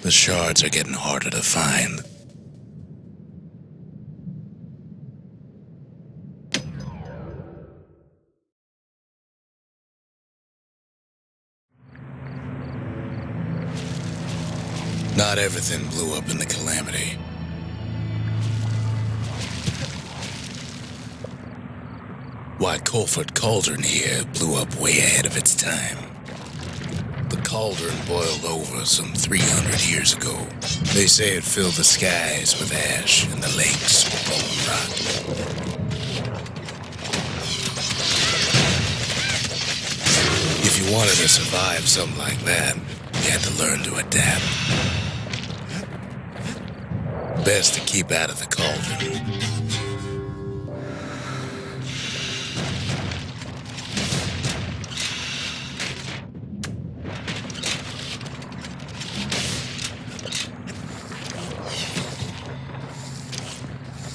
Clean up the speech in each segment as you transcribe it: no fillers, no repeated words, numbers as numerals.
The shards are getting harder to find. Not everything blew up in the calamity. Why, Colford Cauldron here blew up way ahead of its time. The cauldron boiled over some 300 years ago. They say it filled the skies with ash and the lakes with molten rock. If you wanted to survive something like that, you had to learn to adapt. Best to keep out of the cauldron.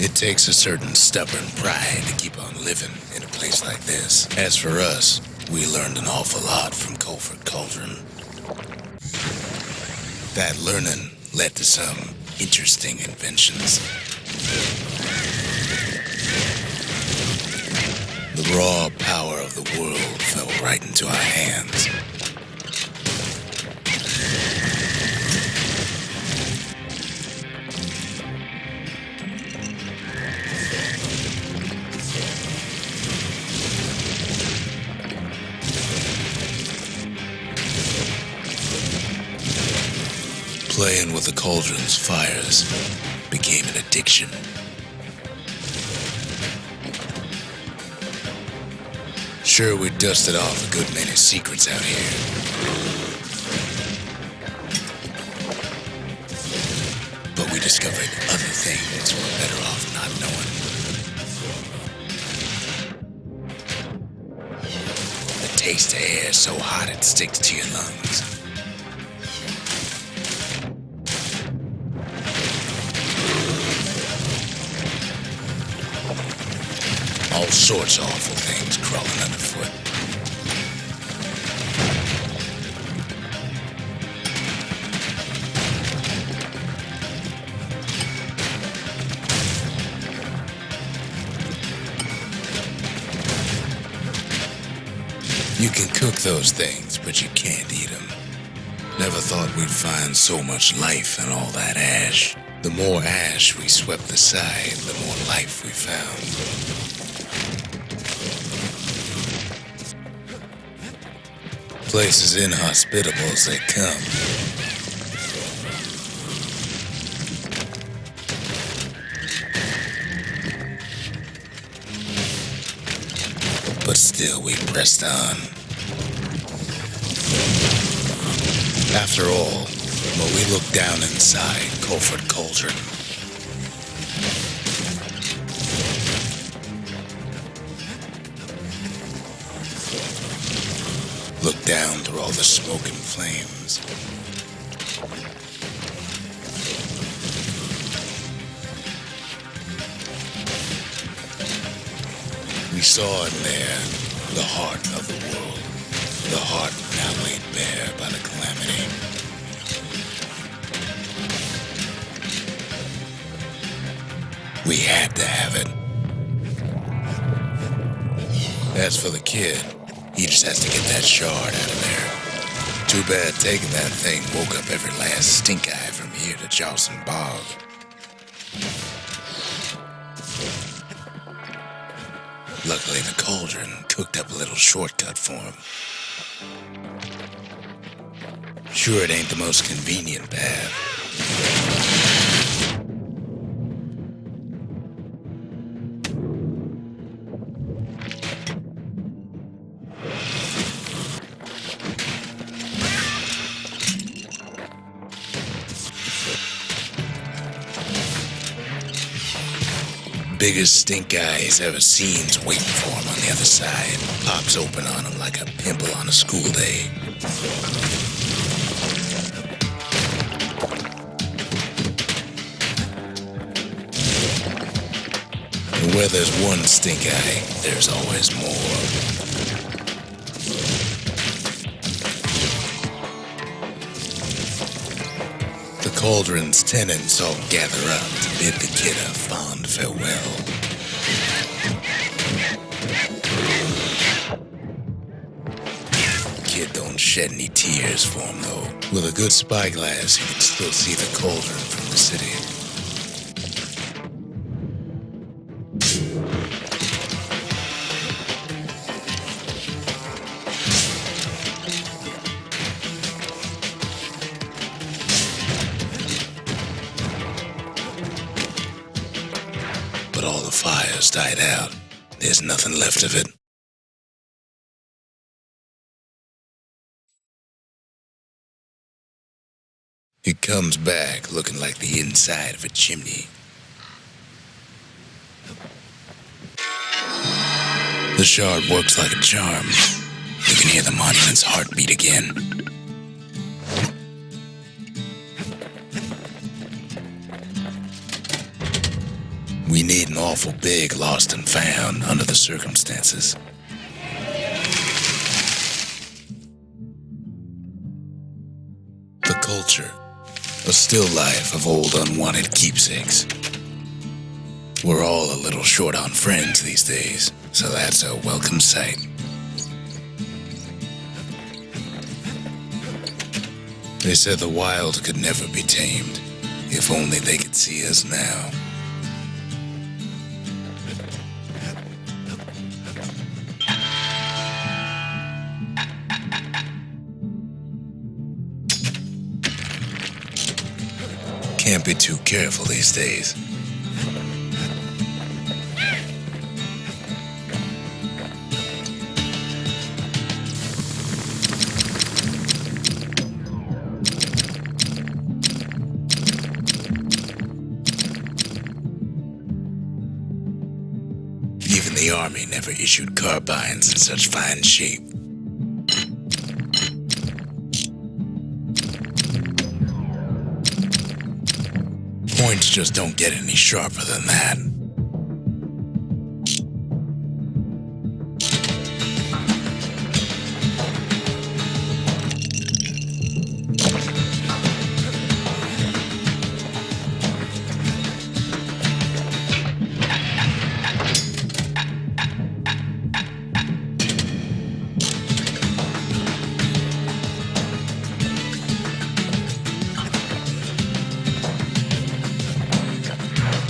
It takes a certain stubborn pride to keep on living in a place like this. As for us, we learned an awful lot from Colford Cauldron. That learning led to some interesting inventions. The raw power of the world fell right into our hands. Playing with the cauldron's fires became an addiction. Sure, we dusted off a good many secrets out here. But we discovered other things we're better off not knowing. The taste of air so hot it sticks to your lungs. All sorts of awful things crawling underfoot. You can cook those things, but you can't eat them. Never thought we'd find so much life in all that ash. The more ash we swept aside, the more life we found. Place as inhospitable as they come. But still we pressed on. After all, when we looked down inside Colford Cauldron, looked down through all the smoke and flames, we saw in there the heart of the world, the heart now laid bare by the calamity. We had to have it. As for the kid, he just has to get that shard out of there. Too bad taking that thing woke up every last stink eye from here to Charleston Bog. Luckily, the cauldron cooked up a little shortcut for him. Sure, it ain't the most convenient path. Biggest stink eye he's ever seen's waiting for him on the other side. Pops open on him like a pimple on a school day. And where there's one stink eye, there's always more. cauldron's tenants all gather up to bid the kid a fond farewell. Kid don't shed any tears for him, though. With a good spyglass, he can still see the cauldron from the city. But all the fires died out. There's nothing left of it. It comes back looking like the inside of a chimney. The shard works like a charm. You can hear the monument's heartbeat again. We need an awful big lost and found under the circumstances. The culture, a still life of old unwanted keepsakes. We're all a little short on friends these days, so that's a welcome sight. They said the wild could never be tamed, if only they could see us now. Can't be too careful these days. Even the army never issued carbines in such fine shape. Points just don't get any sharper than that.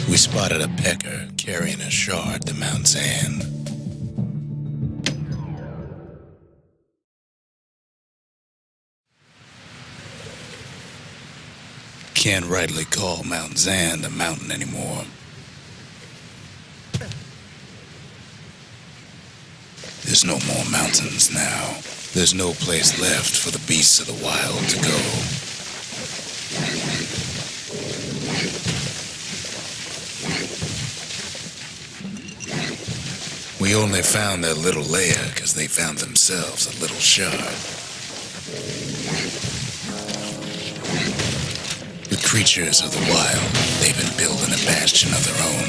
We spotted a pecker carrying a shard to Mount Zan. Can't rightly call Mount Zan the mountain anymore. There's no more mountains now. There's no place left for the beasts of the wild to go. We only found their little lair because they found themselves a little shard. The creatures of the wild, they've been building a bastion of their own.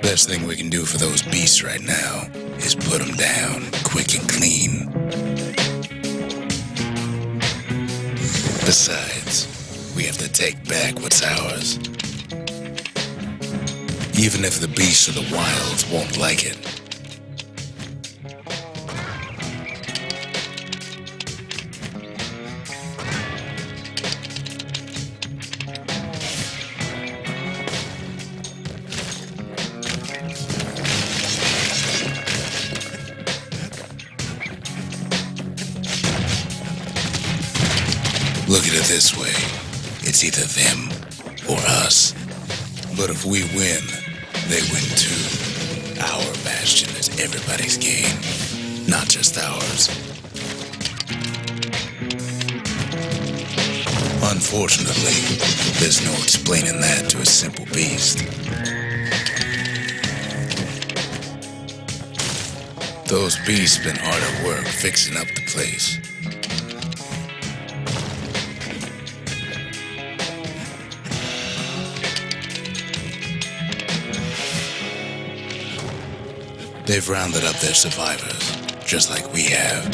Best thing we can do for those beasts right now is put them down quick and clean. Besides, we have to take back what's ours. Even if the beasts of the wilds won't like it. Look at it this way. It's either them or us. But if we win, they win too. Our Bastion is everybody's game, not just ours. Unfortunately, there's no explaining that to a simple beast. Those beasts been hard at work fixing up the place. They've rounded up their survivors, just like we have.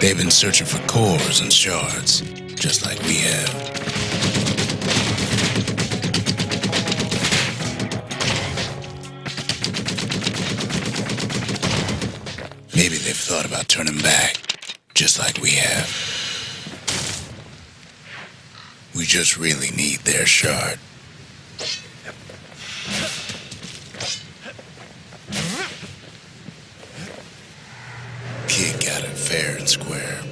They've been searching for cores and shards, just like we have. Maybe they've thought about turning back, just like we have. We just really need their shard. Kid got it fair and square.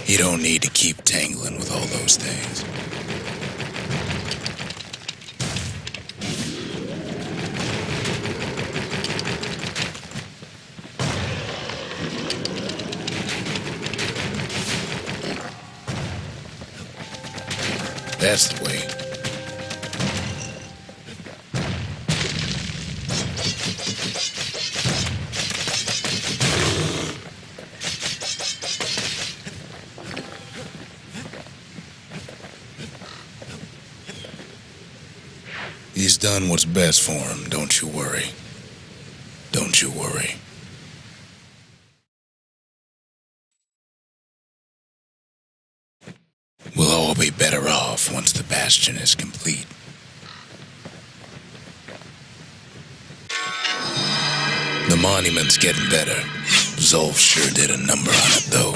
You don't need to keep tangling with all those things. That's the way. He's done what's best for him, don't you worry. Don't you worry. We'll all be better off once the Bastion is complete. The monument's getting better. Zolf sure did a number on it, though.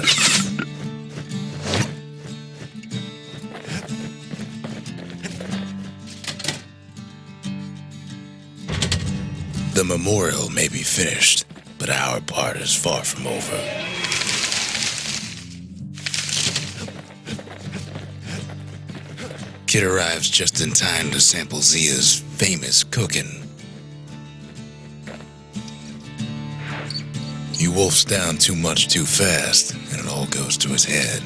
The memorial may be finished, but our part is far from over. Kid arrives just in time to sample Zia's famous cooking. He wolfs down too much too fast, and it all goes to his head.